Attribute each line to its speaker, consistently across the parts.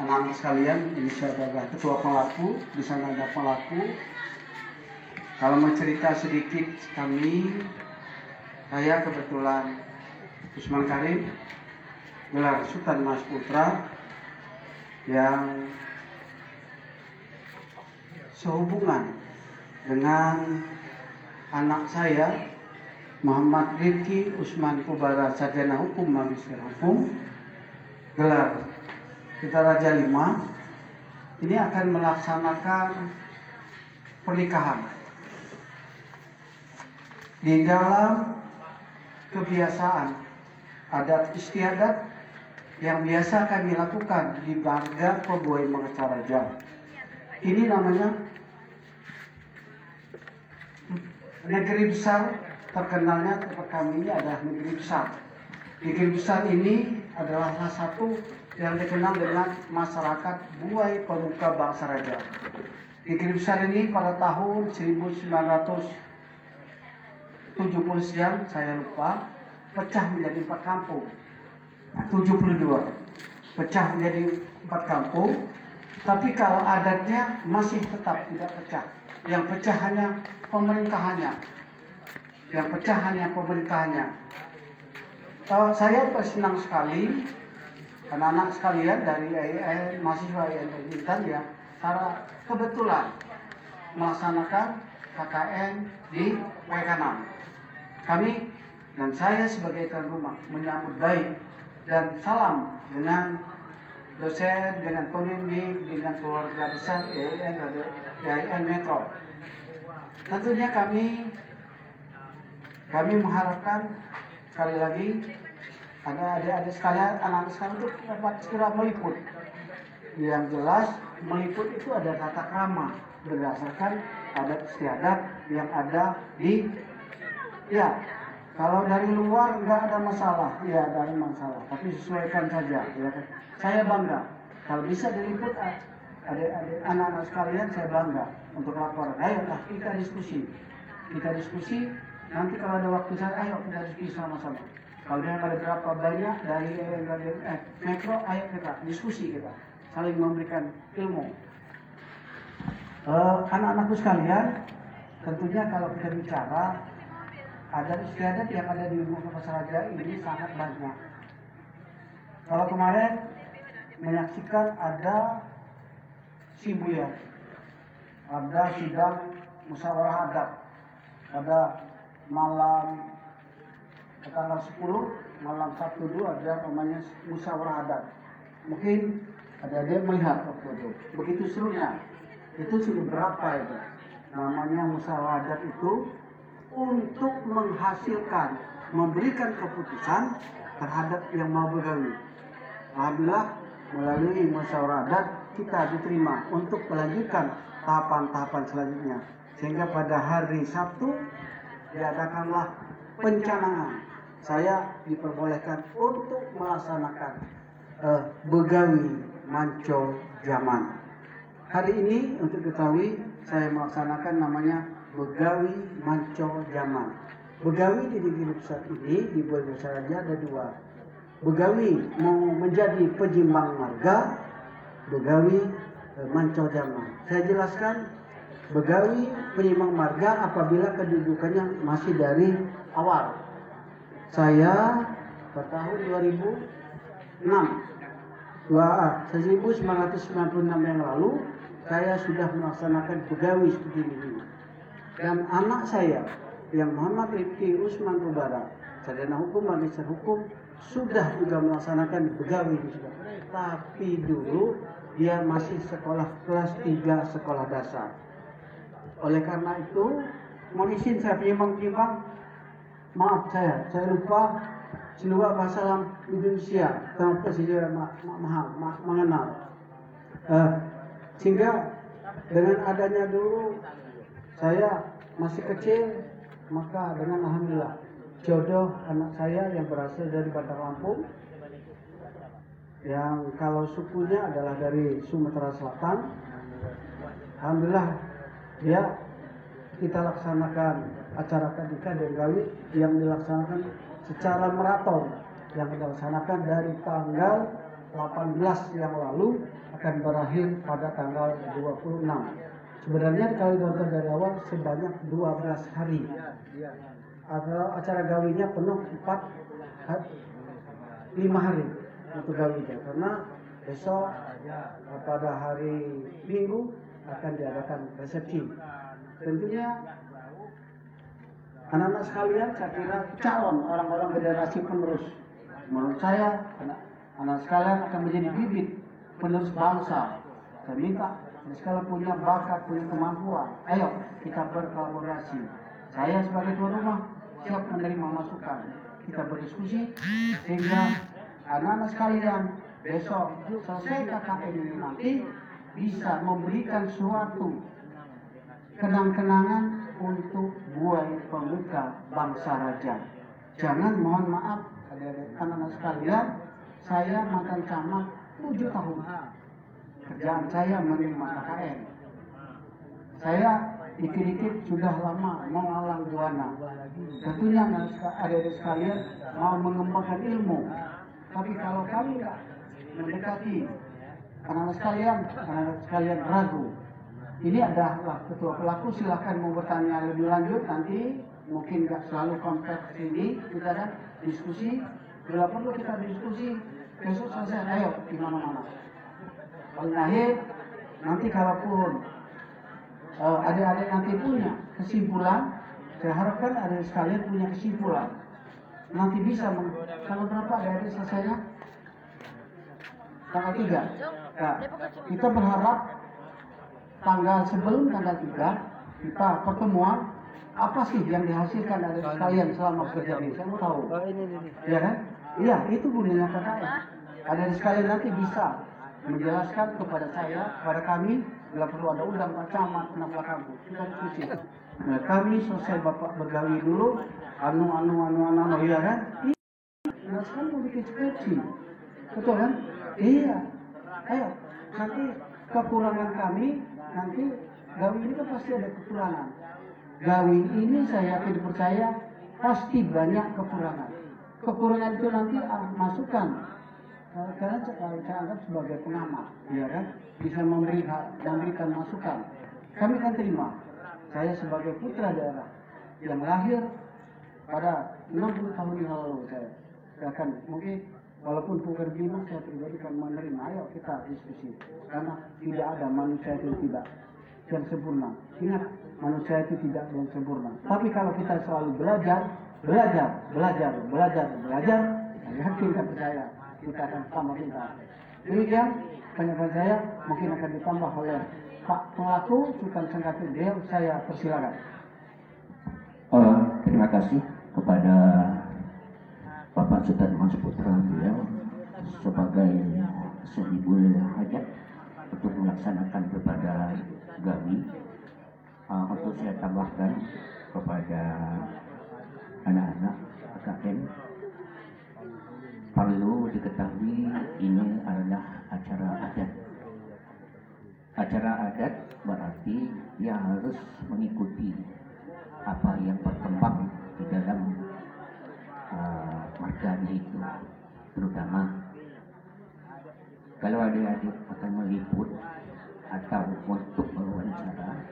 Speaker 1: anak-anak sekalian, ini saya adalah ketua pelaku, di sana ada pelaku. Kalau mau cerita sedikit saya kebetulan Usman Karim, gelar Sultan Mas Putra, yang sehubungan dengan anak saya Muhammad Rifki Usman Kubara, sarjana hukum, magister hukum, gelar Kita Raja 5, ini akan melaksanakan pernikahan di dalam kebiasaan adat istiadat yang biasa kami lakukan di Marga Pegawai Mangkasaraja. Ini namanya negeri besar, terkenalnya tempat kami ini adalah negeri besar. Negeri besar ini adalah salah satu yang dikenal dengan masyarakat Buai Pemuka Bangsa Raja. Negeri besar ini pada tahun 1970 sekian, saya lupa, pecah menjadi 4 kampung. 72 pecah menjadi 4 kampung. Tapi kalau adatnya masih tetap tidak pecah. Yang pecah hanya pemerintahannya. Saya bersenang sekali anak-anak sekalian dari mahasiswa yang Intan ya, karena kebetulan melaksanakan KKN di WK6. Kami dan saya sebagai tuan rumah menyambut baik dan salam dengan dosen, dengan pembimbing, dengan keluarga besar IAIN Metro. Tentunya kami mengharapkan sekali lagi ada adik-adik sekalian, anak-anak sekalian itu dapat segera meliput. Yang jelas meliput itu ada tata krama berdasarkan adat istiadat yang ada di kalau dari luar nggak ada masalah, dari masalah, tapi sesuaikan saja. Ya. Saya bangga kalau bisa diliput adik-adik anak-anak sekalian, saya bangga untuk laporan. Ayolah kita diskusi. Nanti kalau ada waktu ayo kita diskusi sama-sama. Kalau ada berapa banyak dari Metro, ayo kita diskusi, kita saling memberikan ilmu. Anak-anakku sekalian, tentunya kalau kita bicara adat istiadat yang ada di Mangkasaraja ini sangat banyak. Kalau kemarin menyaksikan ada Simbuyan, ada sidang musyawarah adat pada malam tanggal 10, malam Sabtu dulu ada namanya musyawarah adat. Mungkin ada yang melihat waktu itu. Begitu serunya. Itu sudah berapa itu? Namanya musyawarah adat itu untuk menghasilkan, memberikan keputusan terhadap yang mau bergawi. Alhamdulillah melalui musyawarah adat kita diterima untuk melanjutkan tahapan-tahapan selanjutnya. Sehingga pada hari Sabtu diadakanlah pencanangan. Saya diperbolehkan untuk melaksanakan begawi manco jaman. Hari ini untuk ketahui saya melaksanakan namanya begawi manco jaman. Begawi di negeri besar ini di Buai Mangkasaraja ada 2. Begawi mau menjadi penjimbang marga, begawi manco jaman. Saya jelaskan, begawi penjimbang marga apabila kedudukannya masih dari awal. Saya pada tahun 1996 yang lalu saya sudah melaksanakan begawi seperti ini. Dan anak saya yang Muhammad Rifki Usman Kubara, sarjana hukum, magister hukum, sudah juga melaksanakan begawi juga. Tapi dulu dia masih sekolah kelas 3 sekolah dasar. Oleh karena itu, mohon izin saya penyimbang-penyimbang, maaf saya lupa seluruh bahasa dalam Indonesia tanpa saya mengenal. Sehingga dengan adanya dulu saya masih kecil, maka dengan alhamdulillah jodoh anak saya yang berasal dari Bandar Lampung, yang kalau sukunya adalah dari Sumatera Selatan. Alhamdulillah ya, kita laksanakan acara akad dan gawi yang dilaksanakan secara maraton, yang kita laksanakan dari tanggal 18 yang lalu akan berakhir pada tanggal 26. Sebenarnya kalau ditonton dari awal sebanyak 12 hari. Atau acara gawinya penuh 5 hari untuk gawinya, karena besok pada hari Minggu akan diadakan resepsi. Tentunya anak-anak sekalian, saya kira calon orang-orang generasi penerus. Menurut saya, anak sekalian akan menjadi bibit penerus bangsa. Saya minta anak sekalian punya bakat, punya kemampuan. Ayo kita berkolaborasi. Saya sebagai tuan rumah siap menerima masukan. Kita berdiskusi sehingga anak-anak sekalian besok selesai KKN ini nanti bisa memberikan suatu kenang-kenangan untuk buai pemuka bangsa raja. Jangan, mohon maaf adik-adik anak-anak sekalian, saya mantan camat 7 tahun. Kerjaan saya menerima KKN. Saya dikit-dikit sudah lama mengalang buana. Tentunya adik-adik sekalian mau mengembangkan ilmu. Tapi kalau kami mendekati anak-anak sekalian ragu. Ini adalah ketua pelaku, silahkan mau bertanya lebih lanjut nanti, mungkin nggak selalu kompleks ini, kita kan diskusi, bila perlu kita diskusi, besok selesai, ayo di mana-mana. Paling akhir, nanti kalaupun adik-adik nanti punya kesimpulan, saya harapkan adik sekalian punya kesimpulan. Nanti bisa, tanggal berapa adik-adik selesainya? Tanggal 3. Nah, kita berharap sebelum tanggal 3 kita pertemuan, apa sih yang dihasilkan dari sekalian selama bekerja ini? Saya mau tahu. Ya kan? Iya, itu gunanya KKN. Ada sekalian nanti bisa menjelaskan kepada saya, kepada kami, bila perlu ada undang Pak Camat, anak belakangku. Kita diskusi. Nah, kami selesai Bapak bergawi dulu, iya kan? Iya, sekarang mau bikin skripsi. Betul kan? Iya. Ayo, nanti kekurangan kami, nanti gawi ini kan pasti ada kekurangan. Gawi ini saya yakin percaya pasti banyak kekurangan. Kekurangan itu nanti masukan. Karena saya anggap sebagai pengamat, ya kan, bisa memberikan masukan. Kami akan terima. Saya sebagai putra daerah yang lahir pada 60 tahun yang lalu, saya akan mungkin walaupun bukan terima, saya pribadi akan menerima. Ayo kita diskusi. Karena tidak ada manusia itu tidak yang sempurna. Ingat, manusia itu tidak yang sempurna. Tapi kalau kita selalu belajar, saya yakin dan percaya kita akan tambah pintar. Demikian penyampaian saya, mungkin akan ditambah oleh Pak Pelaku Sultan Sanggatu. Beliau saya persilakan.
Speaker 2: Terima kasih kepada Bapak Sultan Mas Putra beliau sebagai sahibul hajat untuk melaksanakan kepada gawi. Untuk saya tambahkan kepada anak-anak KKN, perlu diketahui ini adalah acara adat. Acara adat berarti dia harus mengikuti apa yang berkembang di dalam marganya itu. Terutama kalau adik-adik akan meliput atau untuk mewawancara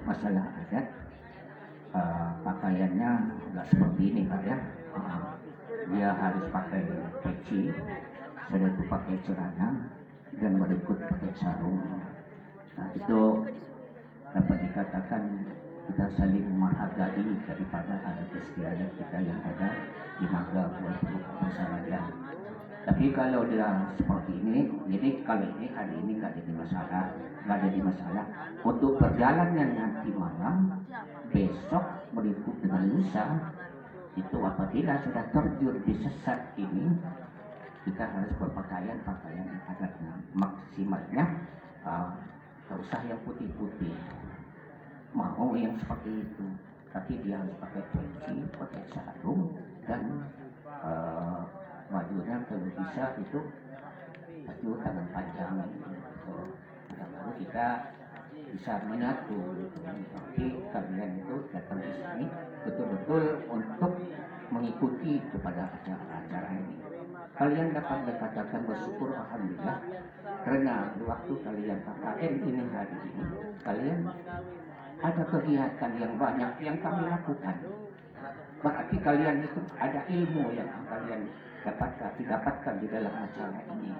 Speaker 2: masalah adat, pakaiannya nggak seperti ini Pak ya. Dia harus pakai peci, sudah itu pakai celana, dan berikut pakai sarung. Nah, itu dapat dikatakan kita saling menghargai daripada adat istiadat kita yang ada di Marga Pulau. Tapi kalau dia seperti ini, jadi kalau ini hari ini nggak jadi masalah. Untuk perjalanan nanti malam, besok berikut dengan lusa, itu apabila sudah terjun di sesat ini, kita harus berpakaian adatnya. Maksimalnya tak usah yang putih-putih, mau yang seperti itu, tapi dia harus pakai peci, pakai sarung, dan bajunya kalau bisa itu baju tangan panjang gitu. Lalu kita bisa menyatu gitu. Tapi kalian itu datang di sini betul-betul untuk mengikuti kepada acara-acara ini. kalian dapat berkatakan bersyukur alhamdulillah karena waktu kalian KKN ini hari ini kalian ada kegiatan yang banyak yang kami lakukan. Berarti kalian itu ada ilmu yang kalian dapatkan di dalam acara ini.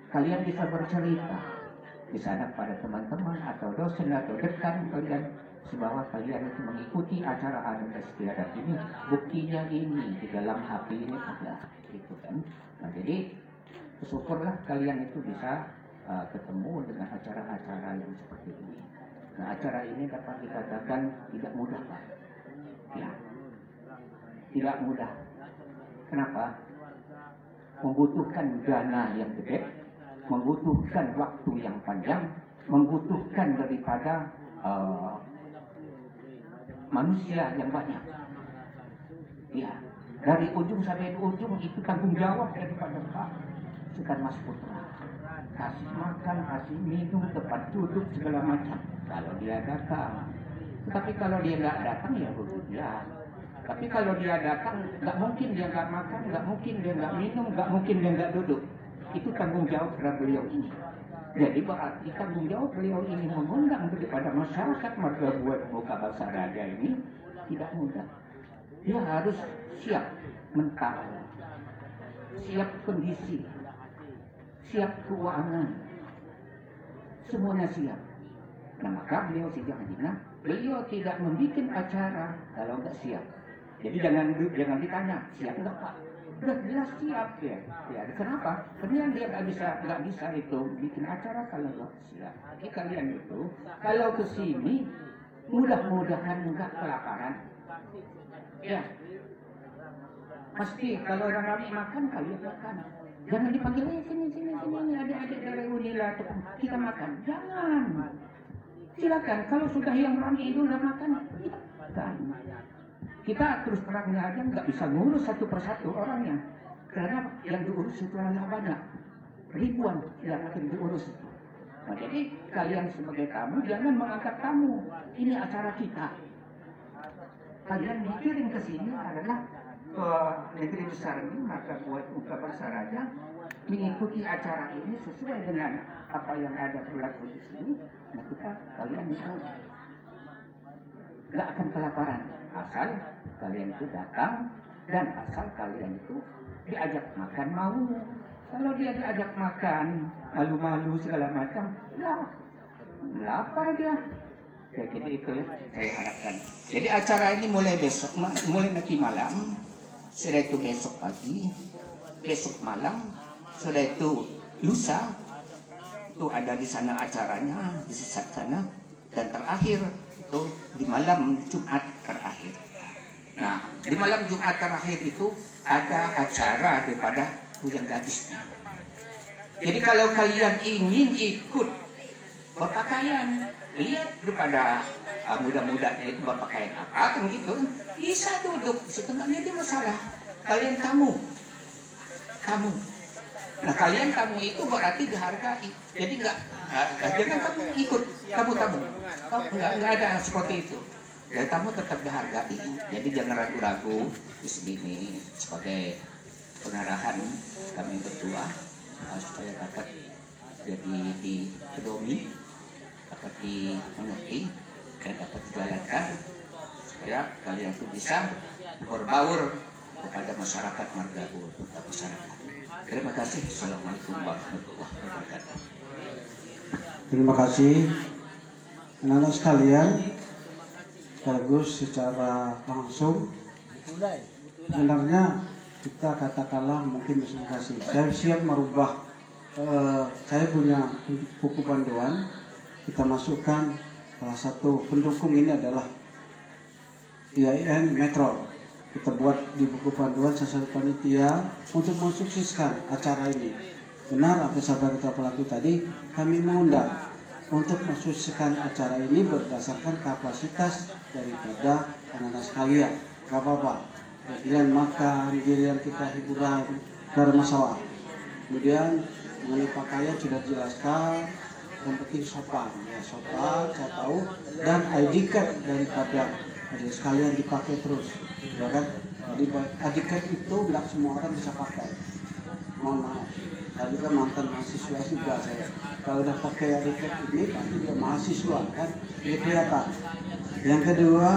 Speaker 2: Kalian bisa bercerita di sana pada teman-teman atau dosen atau dekan kalian bahwa kalian itu mengikuti acara adat istiadat ini. Buktinya ini di dalam HP ini ada, gitu kan. Nah, jadi syukurlah kalian itu bisa ketemu dengan acara-acara yang seperti ini. Nah, acara ini dapat dikatakan tidak mudah, Pak. Ya, tidak mudah. Kenapa? Membutuhkan dana yang gede, membutuhkan waktu yang panjang, membutuhkan daripada manusia yang banyak. Ya, dari ujung sampai ujung itu tanggung jawab daripada Pak Sukan Mas Putra. Kasih makan, kasih minum, tempat duduk, segala macam. Kalau dia datang. Tapi kalau dia nggak datang, ya berugian. Tapi kalau dia datang, nggak mungkin dia nggak makan, nggak mungkin dia nggak minum, nggak mungkin dia nggak duduk. Itu tanggung jawab dari beliau ini. Jadi berarti tanggung jawab beliau ini mengundang daripada masyarakat Marga Buat Muka Basaraja ini tidak mudah. Dia harus siap mental, siap kondisi, siap keuangan, semuanya siap. Nah, maka beliau beliau tidak membuat acara kalau nggak siap. Jadi jangan ditanya siap nggak Pak? Udah jelas siap ya. Ya kenapa? Karena dia nggak bisa itu bikin acara kalau nggak siap. Jadi kalian itu kalau kesini mudah-mudahan nggak kelaparan. Ya. Pasti kalau orang kami makan kalian makan. Jangan dipanggil sini adik-adik dari Unila kita makan. Jangan. Silakan kalau sudah yang ramai itu udah makan silakan. Kita terus terangnya aja nggak bisa ngurus satu persatu orangnya karena yang diurus itu adalah banyak ribuan yang akan diurus. Nah, jadi kalian sebagai tamu jangan mengangkat tamu. Ini acara kita. Kalian dikirim ke sini adalah negeri besar ini maka buat Muka Basaraja mengikuti acara ini sesuai dengan apa yang ada berlaku di sini. Nah kalian itu nggak akan kelaparan asal kalian itu datang dan asal kalian itu diajak makan mau. Kalau dia diajak makan malu-malu segala macam, ya lapar dia. Ya jadi itu ya saya harapkan. Jadi acara ini mulai besok, mulai nanti malam, sudah itu besok pagi, besok malam, sudah itu lusa itu ada di sana acaranya di sana dan terakhir itu di malam Jumat terakhir. Nah di malam Jumat terakhir itu ada acara daripada Bujang Gadisnya. Jadi kalau kalian ingin ikut berpakaian, lihat daripada muda-mudanya itu berpakaian apa kan gitu, bisa duduk setengahnya dia masalah. Kalian tamu. Nah kalian tamu itu berarti dihargai. Jadi jangan kamu ikut tamu. Oh, enggak ada seperti itu. Ya tamu tetap dihargai. Jadi jangan ragu-ragu di sini sebagai pengarahan kami berdua supaya dapat jadi dipedomi, dapat dimengerti dan dapat dijalankan supaya kalian itu bisa berbaur kepada masyarakat Marga Buat Muka Basaraja. Terima kasih. Assalamualaikum warahmatullahi wabarakatuh.
Speaker 1: Terima kasih anak-anak sekalian. Bagus secara langsung. Sebenarnya kita katakanlah mungkin kasih. Saya siap merubah. Saya punya buku panduan. Kita masukkan salah satu pendukung ini adalah IAIN Metro. Kita buat di buku panduan sasaran panitia untuk mensukseskan acara ini. Benar apa sahabat kita pelaku tadi, kami mengundang untuk mensukseskan acara ini berdasarkan kapasitas daripada anak-anak sekalian. Gak apa-apa. Giliran makan, giliran kita hiburan, gak ada masalah. Kemudian mengenai pakaian sudah dijelaskan, yang penting sopan. Ya sopan, saya tahu. Dan ID card daripada adik sekalian dipakai terus. Ya kan? Jadi ID card itu nggak semua orang bisa pakai. mohon maaf. Tadi kan mantan mahasiswa juga saya. Kalau udah pakai refleks ini, pasti dia mahasiswa kan, dia kelihatan. Yang kedua,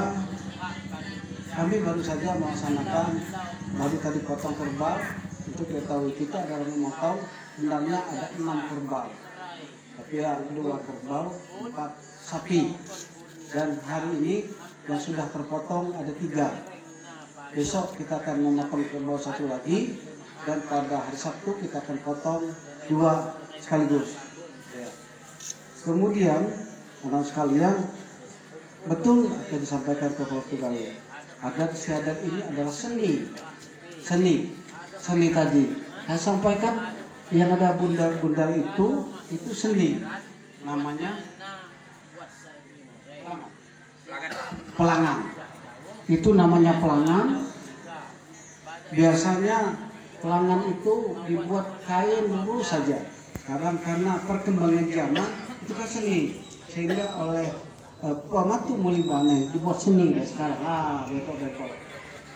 Speaker 1: kami baru saja melaksanakan, baru tadi potong kerbau. Untuk ketahui kita adalah memotong, sebenarnya ada 6 kerbau. Tapi yang 2 kerbau, 4 sapi. Dan hari ini yang sudah terpotong ada 3. Besok kita akan memotong kerbau 1 lagi. Dan pada hari Sabtu kita akan potong 2 sekaligus. Ya. Kemudian, teman sekalian, betul yang disampaikan ke Portugal. Adat istiadat ini adalah seni tadi. Saya sampaikan yang ada bundar-bundar itu seni. Namanya pelangan. Itu namanya pelangan. Biasanya pelangan itu dibuat kain dulu saja. Sekarang karena perkembangan zaman itu kan seni, sehingga oleh Pamatu Mulibane dibuat seni sekarang. Betul.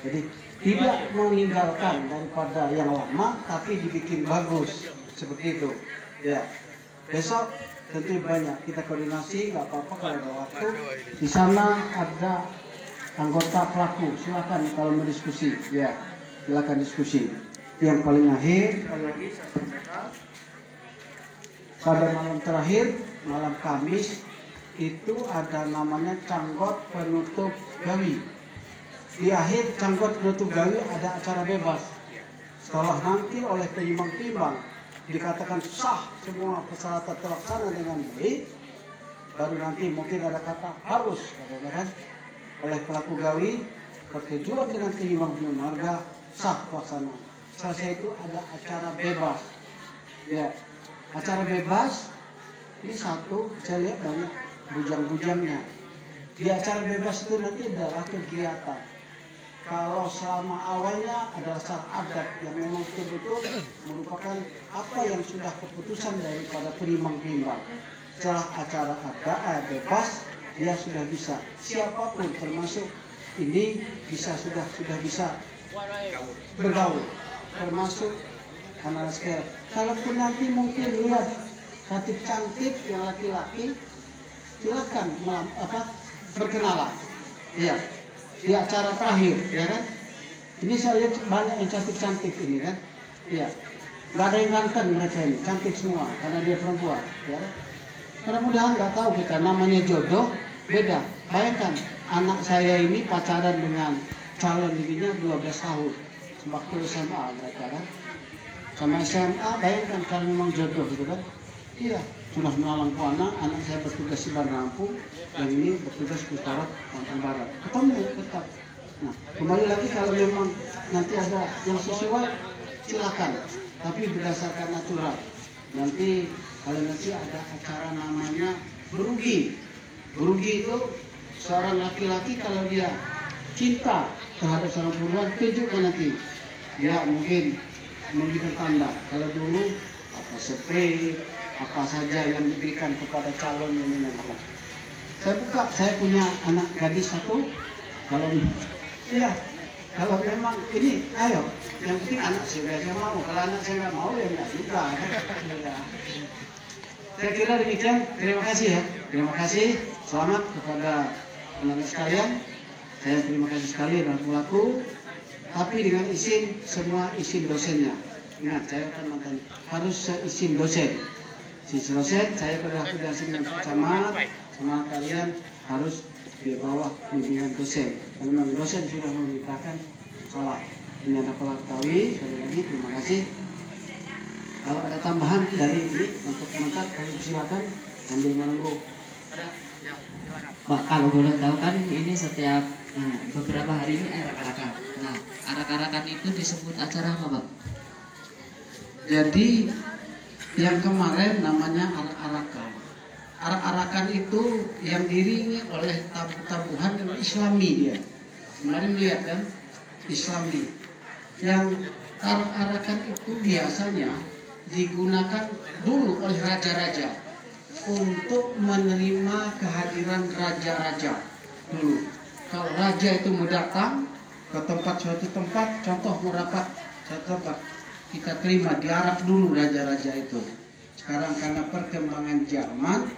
Speaker 1: Jadi tidak meninggalkan daripada yang lama, tapi dibikin bagus seperti itu. Ya. Besok tentu banyak kita koordinasi, nggak apa-apa kalau ada waktu. Di sana ada anggota pelaku, silakan kalau mau diskusi. Ya, silakan diskusi. Yang paling akhir, sekali lagi saya sampaikan, pada malam terakhir, malam Kamis, itu ada namanya canggot penutup gawi. Di akhir canggot penutup gawi ada acara bebas. Setelah nanti oleh penimbang-timbang dikatakan sah semua persyaratan terlaksana dengan baik, baru nanti mungkin ada kata harus, kan? Oleh pelaku gawi bertujuan dengan penimbang-timbang marga sah pelaksanaan. Selesai itu ada acara bebas. Ya, acara bebas ini satu, saya lihat banyak bujang-bujangnya. Di acara bebas itu nanti adalah kegiatan. Kalau selama awalnya adalah secara adat yang memang betul-betul merupakan apa yang sudah keputusan daripada penimbang-timbang. Setelah acara ada bebas, dia sudah bisa siapapun termasuk ini sudah bisa bergaul, termasuk anak sekarang. Kalaupun nanti mungkin lihat cantik-cantik yang laki-laki, silakan berkenalan. Iya. Di acara terakhir, ya kan? Ini saya lihat banyak yang cantik-cantik ini kan? Iya. Gak ada yang ganteng mereka ini, cantik semua karena dia perempuan, ya kan? Mudah-mudahan nggak tahu kita namanya jodoh beda. Bayangkan anak saya ini pacaran dengan calon dirinya 12 tahun, waktu SMA mereka kan? Sama SMA, bayangkan kalau memang jodoh gitu kan? Iya. Sudah melalang Puana, anak saya bertugas di Bandar Lampung, yang ini bertugas di Utara, Lampung Barat. Ketemu tetap. Nah, kembali lagi kalau memang nanti ada yang sesuai, silakan. Tapi berdasarkan aturan. Nanti kalau nanti ada acara namanya berugi. Berugi itu seorang laki-laki kalau dia cinta terhadap seorang perempuan, tunjukkan nanti. Dia mungkin memberikan tanda. Kalau dulu apa spray, apa saja yang diberikan kepada calon ini nanti. Saya punya anak gadis satu. Kalau memang ini, ayo, yang penting anak saya mau. Kalau anak saya nggak mau, ya nggak juga. Ya. Saya kira demikian. Terima kasih ya. Terima kasih. Selamat kepada anak-anak sekalian. Saya terima kasih sekali dan pelaku. Tapi dengan izin semua izin dosennya. Ingat, saya kan mantan harus seizin dosen. Dosen, saya berafiliasi dengan camat, sama kalian harus di bawah bimbingan dosen. Karena dosen sudah memberitakan salah. Ini ada pelaktawi, sekali lagi terima kasih. Kalau ada tambahan dari ini untuk komentar, kalian silakan sambil menunggu.
Speaker 3: Pak, kalau boleh tahu kan ini setiap beberapa hari ini arak-arakan. Nah, arak-arakan itu disebut acara apa, Pak?
Speaker 1: Jadi yang kemarin namanya arak-arakan. Arak-arakan itu yang diiringi oleh tabuhan Islami dia. Kemarin lihat kan, Islami. Yang arak-arakan itu biasanya digunakan dulu oleh raja-raja untuk menerima kehadiran raja-raja dulu. Kalau raja itu mau datang ke suatu tempat, contoh mau rapat suatu tempat, kita terima, diarak dulu raja-raja itu. Sekarang karena perkembangan zaman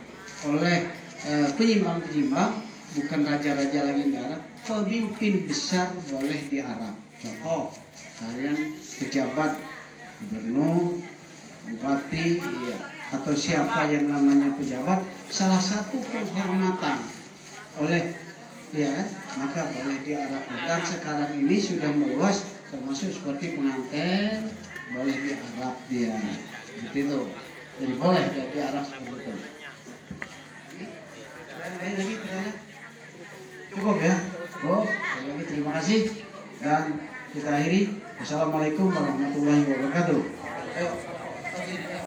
Speaker 1: oleh penyimbang-penyimbang, bukan raja-raja lagi diarak, pemimpin besar boleh diarak. Contoh, kalian pejabat, gubernur, bupati, ya, atau siapa yang namanya pejabat, salah satu penghormatan oleh ya, maka boleh diarak. Dan sekarang ini sudah meluas, termasuk seperti pengantin boleh diarak dia, seperti itu. Jadi boleh dia diarak seperti itu. Lagi pertanyaan? Cukup ya? Oh, sekali lagi terima kasih dan kita akhiri. Wassalamualaikum warahmatullahi wabarakatuh.